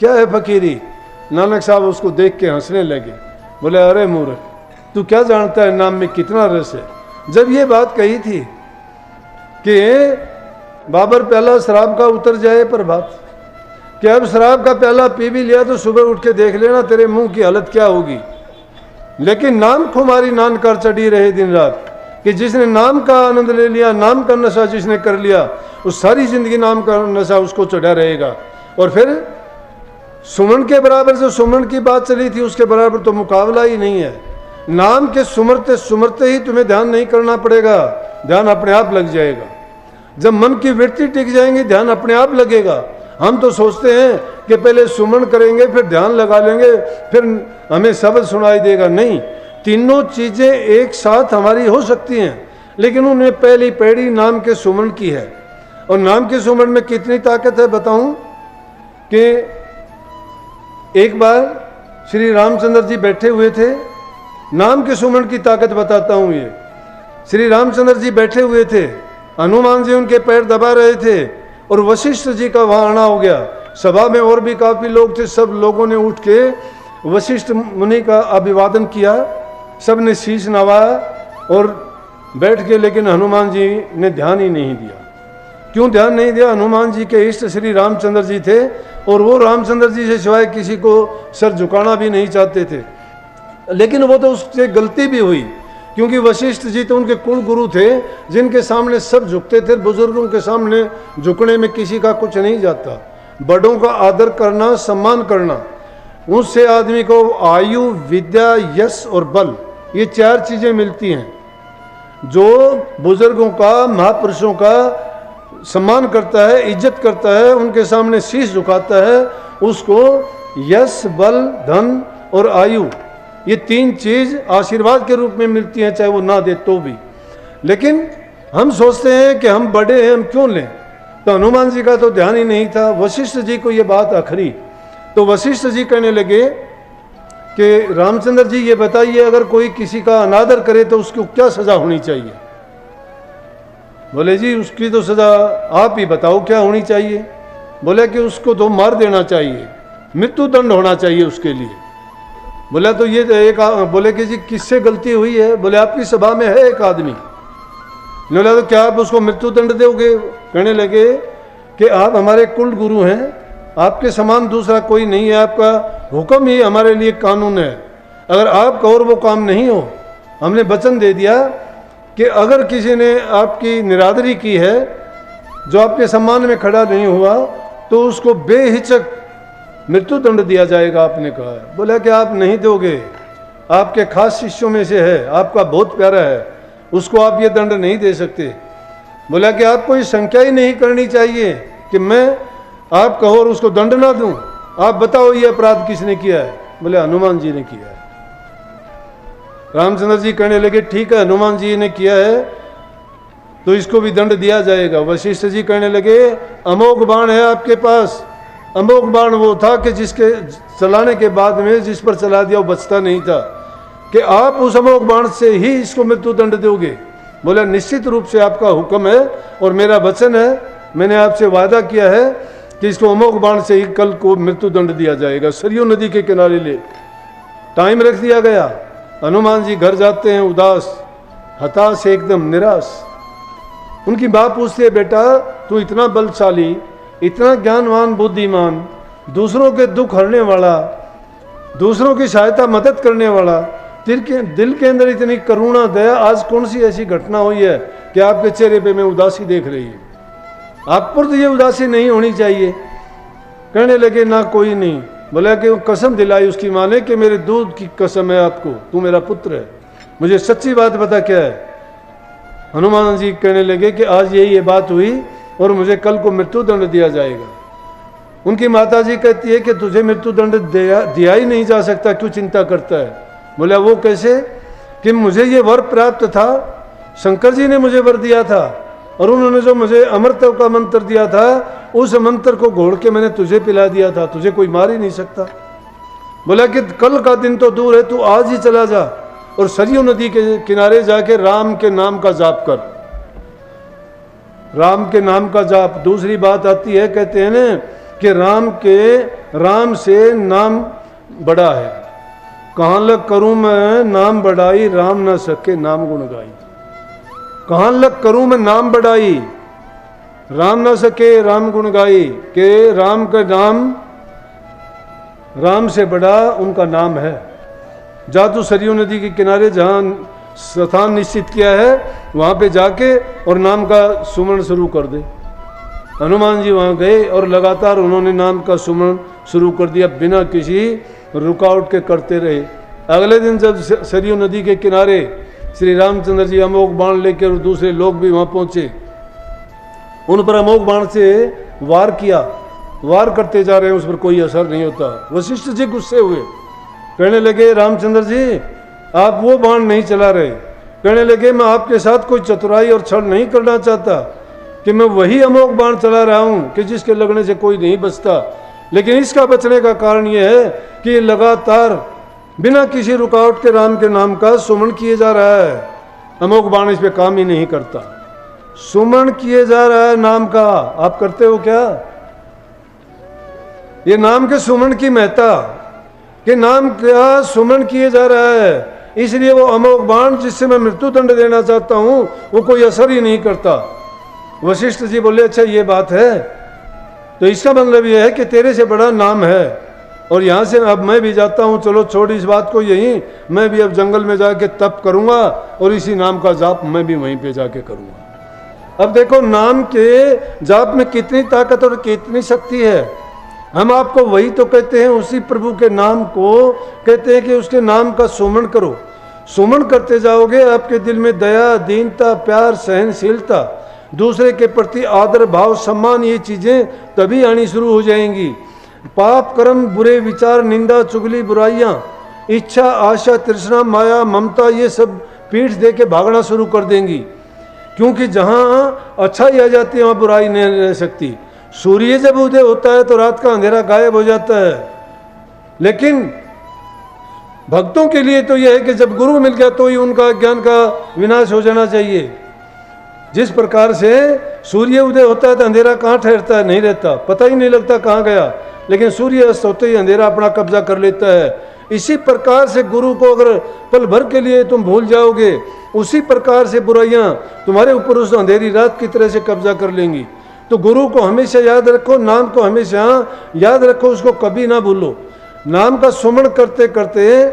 क्या है फकीरी? नानक साहब उसको देख के हंसने लगे। बोले अरे मूर्ख, तू क्या जानता है नाम में कितना रस है। जब ये बात कही थी कि बाबर प्याला शराब का उतर जाए प्रभात, कि अब शराब का प्याला पी भी लिया तो सुबह उठ के देख लेना तेरे मुंह की हालत क्या होगी। लेकिन नाम खुमारी नान कर चढ़ी रहे दिन रात, कि जिसने नाम का आनंद ले लिया, नाम का नशा जिसने कर लिया, उस सारी जिंदगी नाम का नशा उसको चढ़ा रहेगा। और फिर सुमन के बराबर जो सुमन की बात चली थी उसके बराबर तो मुकाबला ही नहीं है। नाम के सुमरते सुमरते ही तुम्हें ध्यान नहीं करना पड़ेगा, ध्यान अपने आप लग जाएगा। जब मन की वृत्ति टिक जाएंगी ध्यान अपने आप लगेगा। हम तो सोचते हैं कि पहले सुमन करेंगे फिर ध्यान लगा लेंगे फिर हमें शब्द सुनाई देगा। नहीं, तीनों चीजें एक साथ हमारी हो सकती हैं, लेकिन उन्हें पहली पीढ़ी नाम के सुमन की है। और नाम के सुमन में कितनी ताकत है बताऊं कि एक बार श्री रामचंद्र जी बैठे हुए थे। नाम के सुमन की ताकत बताता हूं। ये श्री रामचंद्र जी बैठे हुए थे, हनुमान जी उनके पैर दबा रहे थे और वशिष्ठ जी का वहां आना हो गया। सभा में और भी काफी लोग थे, सब लोगों ने उठ के वशिष्ठ मुनि का अभिवादन किया, सब ने शीश नवाया और बैठ के, लेकिन हनुमान जी ने ध्यान ही नहीं दिया। क्यों ध्यान नहीं दिया? हनुमान जी के इष्ट श्री रामचंद्र जी थे और वो रामचंद्र जी से सिवाय किसी को सर झुकाना भी नहीं चाहते थे। लेकिन वो तो उससे गलती भी हुई, क्योंकि वशिष्ठ जी तो उनके कुल गुरु थे जिनके सामने सब झुकते थे। बुजुर्गों के सामने झुकने में किसी का कुछ नहीं जाता। बड़ों का आदर करना, सम्मान करना, उससे आदमी को आयु, विद्या, यश और बल, ये चार चीजें मिलती हैं। जो बुजुर्गों का, महापुरुषों का सम्मान करता है, इज्जत करता है, उनके सामने शीश झुकाता है, उसको यश, बल, धन और आयु, ये तीन चीज आशीर्वाद के रूप में मिलती हैं, चाहे वो ना दे तो भी। लेकिन हम सोचते हैं कि हम बड़े हैं, हम क्यों लें। तो हनुमान जी का तो ध्यान ही नहीं था। वशिष्ठ जी को ये बात अखरी, तो वशिष्ठ जी कहने लगे कि रामचंद्र जी ये बताइए, अगर कोई किसी का अनादर करे तो उसको क्या सजा होनी चाहिए? बोले जी उसकी तो सजा आप ही बताओ क्या होनी चाहिए। बोले कि उसको तो मार देना चाहिए, मृत्यु दंड होना चाहिए उसके लिए। बोला तो ये एक, बोले कि जी किससे गलती हुई है? बोले आपकी सभा में है एक आदमी। बोला तो क्या आप उसको मृत्यु दंड दोगे? कहने लगे कि आप हमारे कुल गुरु हैं, आपके समान दूसरा कोई नहीं है, आपका हुक्म ही हमारे लिए कानून है। अगर आप कहो और वो काम नहीं हो, हमने वचन दे दिया कि अगर किसी ने आपकी निरादरी की है, जो आपके सम्मान में खड़ा नहीं हुआ, तो उसको बेहिचक मृत्यु दंड दिया जाएगा, आपने कहा है। बोला कि आप नहीं दोगे, आपके खास शिष्यों में से है, आपका बहुत प्यारा है, उसको आप ये दंड नहीं दे सकते। बोला कि आपको ये संख्या ही नहीं करनी चाहिए कि मैं आप कहो और उसको दंड ना दूं। आप बताओ ये अपराध किसने किया है? बोले हनुमान जी ने किया है। रामचंद्र जी कहने लगे ठीक है, हनुमान जी ने किया है तो इसको भी दंड दिया जाएगा। वशिष्ठ जी कहने लगे अमोघ बाण है आपके पास। अमोघ बाण वो था कि जिसके चलाने के बाद में जिस पर चला दिया वो बचता नहीं था, कि आप उस अमोघ बाण से ही इसको मृत्यु दंड दोगे। बोला निश्चित रूप से आपका हुक्म है और मेरा वचन है, मैंने आपसे वादा किया है कि इसको अमोघ बाण से ही कल को मृत्यु दंड दिया जाएगा। सरयू नदी के किनारे ले टाइम रख दिया गया। हनुमान जी घर जाते हैं उदास, हताश, एकदम निराश। उनकी माँ पूछती है बेटा तू इतना बलशाली, इतना ज्ञानवान, बुद्धिमान, दूसरों के दुख हरने वाला, दूसरों की सहायता मदद करने वाला, दिल के अंदर इतनी करुणा, दया, आज कौन सी ऐसी घटना हुई है कि आपके चेहरे पे मैं उदासी देख रही है? आप पर तो ये उदासी नहीं होनी चाहिए। कहने लगे ना कोई नहीं। बोला कि वो कसम दिलाई उसकी माँ ने कि मेरे दूध की कसम है आपको, तू मेरा पुत्र है, मुझे सच्ची बात बता क्या है। हनुमान जी कहने लगे कि आज यही ये बात हुई और मुझे कल को मृत्यु दंड दिया जाएगा। उनकी माता जी कहती है कि तुझे मृत्यु दंड दिया ही नहीं जा सकता, क्यों चिंता करता है? बोला वो कैसे? कि मुझे ये वर प्राप्त था, शंकर जी ने मुझे वर दिया था और उन्होंने जो मुझे अमृत का मंत्र दिया था उस मंत्र को घोड़ के मैंने तुझे पिला दिया था, तुझे कोई मार ही नहीं सकता। बोला कि कल का दिन तो दूर है, तू आज ही चला जा और सरयू नदी के किनारे जाके राम के नाम का जाप कर। राम के नाम का जाप। दूसरी बात आती है, कहते हैं ना कि राम से नाम बड़ा है। कहाँ लग करूं मैं नाम बढ़ाई, राम न सके नाम गुण गाई। कहाँ लग करूं मैं नाम बढ़ाई, राम न सके राम गुण गाई। के राम का नाम, राम से बड़ा उनका नाम है। जा तू सरयू नदी के किनारे जहाँ स्थान निश्चित किया है वहाँ पे जाके और नाम का सुमरण शुरू कर दे। हनुमान जी वहाँ गए और लगातार उन्होंने नाम का सुमरण शुरू कर दिया, बिना किसी रुकावट के करते रहे। अगले दिन जब सरयू नदी के किनारे श्री रामचंद्र जी अमोघ बाण लेकर और दूसरे लोग भी वहाँ पहुँचे, उन पर अमोघ बाण से वार किया। वार करते जा रहे हैं, उस पर कोई असर नहीं होता। वशिष्ठ जी गुस्से हुए, कहने लगे रामचंद्र जी आप वो बाण नहीं चला रहे। कहने लगे मैं आपके साथ कोई चतुराई और छल नहीं करना चाहता कि मैं वही अमोघ बाण चला रहा हूँ कि जिसके लगने से कोई नहीं बचता, लेकिन इसका बचने का कारण यह है कि लगातार बिना किसी रुकावट के राम के नाम का सुमरण किए जा रहा है। अमोघ बाण इस पे काम ही नहीं करता, सुमरण किए जा रहा है नाम का। आप करते हो क्या? ये नाम के सुमरण की महत्ता कि नाम का सुमरण किए जा रहा है, इसलिए वो अमोघ बाण जिससे मैं मृत्यु दंड देना चाहता हूं वो कोई असर ही नहीं करता। वशिष्ठ जी बोले अच्छा ये बात है, तो इसका मतलब ये है कि तेरे से बड़ा नाम है और यहाँ से अब मैं भी जाता हूँ, चलो छोड़ इस बात को, यही मैं भी अब जंगल में जाके तप करूँगा और इसी नाम का जाप मैं भी वहीं पे जाके करूँगा। अब देखो नाम के जाप में कितनी ताकत और कितनी शक्ति है। हम आपको वही तो कहते हैं, उसी प्रभु के नाम को कहते हैं कि उसके नाम का सुमरण करो। सुमरण करते जाओगे आपके दिल में दया, दीनता, प्यार, सहनशीलता, दूसरे के प्रति आदर भाव, सम्मान, ये चीज़ें तभी आनी शुरू हो जाएंगी। पाप कर्म, बुरे विचार, निंदा, चुगली, बुराइयाँ, इच्छा, आशा, तृष्णा, माया, ममता, ये सब पीठ दे के भागना शुरू कर देंगी, क्योंकि जहाँ अच्छाई आ जाती है वहाँ बुराई नहीं रह सकती। सूर्य जब उदय होता है तो रात का अंधेरा गायब हो जाता है, लेकिन भक्तों के लिए तो यह है कि जब गुरु मिल गया तो ही उनका ज्ञान का विनाश हो जाना चाहिए। जिस प्रकार से सूर्य उदय होता है तो अंधेरा कहाँ ठहरता है, नहीं रहता, पता ही नहीं लगता कहाँ गया, लेकिन सूर्य अस्त होते ही अंधेरा अपना कब्जा कर लेता है। इसी प्रकार से गुरु को अगर पल भर के लिए तुम भूल जाओगे, उसी प्रकार से बुराइयां तुम्हारे ऊपर उस अंधेरी रात की तरह से कब्जा कर लेंगी। तो गुरु को हमेशा याद रखो, नाम को हमेशा याद रखो, उसको कभी ना भूलो। नाम का सुमरण करते करते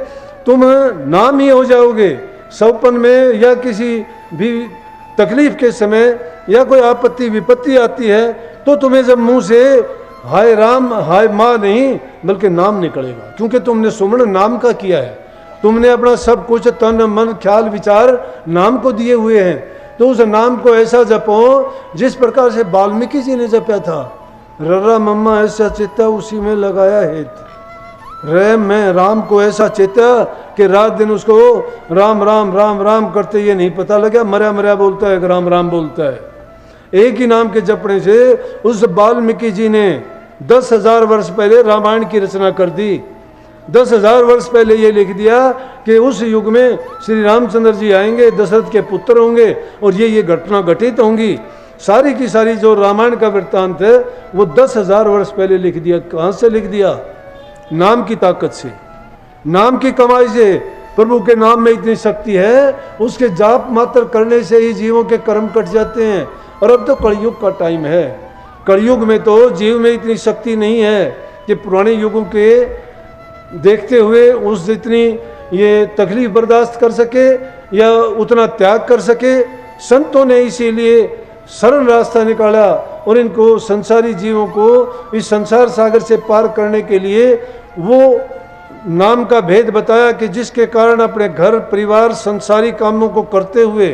तुम नाम ही हो जाओगे। सौपन में या किसी भी तकलीफ के समय या कोई आपत्ति विपत्ति आती है तो तुम्हें जब मुंह से हाय राम हाय माँ नहीं बल्कि नाम निकलेगा, क्योंकि तुमने सुमरण नाम का किया है। तुमने अपना सब कुछ तन मन ख्याल विचार नाम को दिए हुए हैं, तो उस नाम को ऐसा जपो जिस प्रकार से वाल्मीकि जी ने जपा था। रर्रा मम्मा ऐसा चित्ता उसी में लगाया हेत। रे मैं राम को ऐसा चित्ता कि रात दिन उसको राम राम राम राम करते ये नहीं पता लगा मरा मरा बोलता है, राम राम बोलता है। एक ही नाम के जपने से उस वाल्मीकि जी ने 10,000 वर्ष पहले रामायण की रचना कर दी। 10,000 वर्ष पहले ये लिख दिया कि उस युग में श्री रामचंद्र जी आएंगे, दशरथ के पुत्र होंगे और ये घटना घटित होंगी। सारी की सारी जो रामायण का वृत्तांत है वो 10,000 वर्ष पहले लिख दिया। कहाँ से लिख दिया? नाम की ताकत से, नाम की कमाई से। प्रभु के नाम में इतनी शक्ति है, उसके जाप मात्र करने से ही जीवों के कर्म कट जाते हैं। और अब तो कलयुग का टाइम है, कलयुग में तो जीव में इतनी शक्ति नहीं है कि पुराने युगों के देखते हुए उस जितनी ये तकलीफ बर्दाश्त कर सके या उतना त्याग कर सके। संतों ने इसीलिए सरल रास्ता निकाला और इनको संसारी जीवों को इस संसार सागर से पार करने के लिए वो नाम का भेद बताया कि जिसके कारण अपने घर परिवार संसारी कामों को करते हुए,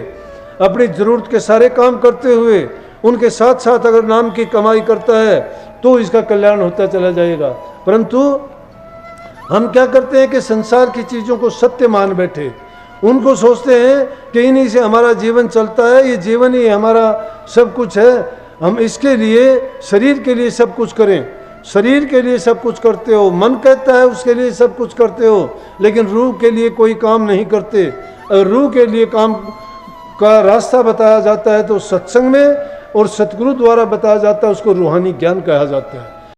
अपनी जरूरत के सारे काम करते हुए, उनके साथ साथ अगर नाम की कमाई करता है तो इसका कल्याण होता चला जाएगा। परंतु हम क्या करते हैं कि संसार की चीज़ों को सत्य मान बैठे, उनको सोचते हैं कि इन्हीं से हमारा जीवन चलता है, ये जीवन ही हमारा सब कुछ है, हम इसके लिए शरीर के लिए सब कुछ करें। शरीर के लिए सब कुछ करते हो, मन कहता है उसके लिए सब कुछ करते हो, लेकिन रूह के लिए कोई काम नहीं करते। अगर रूह के लिए काम का रास्ता बताया जाता है तो सत्संग में और सतगुरु द्वारा बताया जाता है, उसको रूहानी ज्ञान कहा जाता है।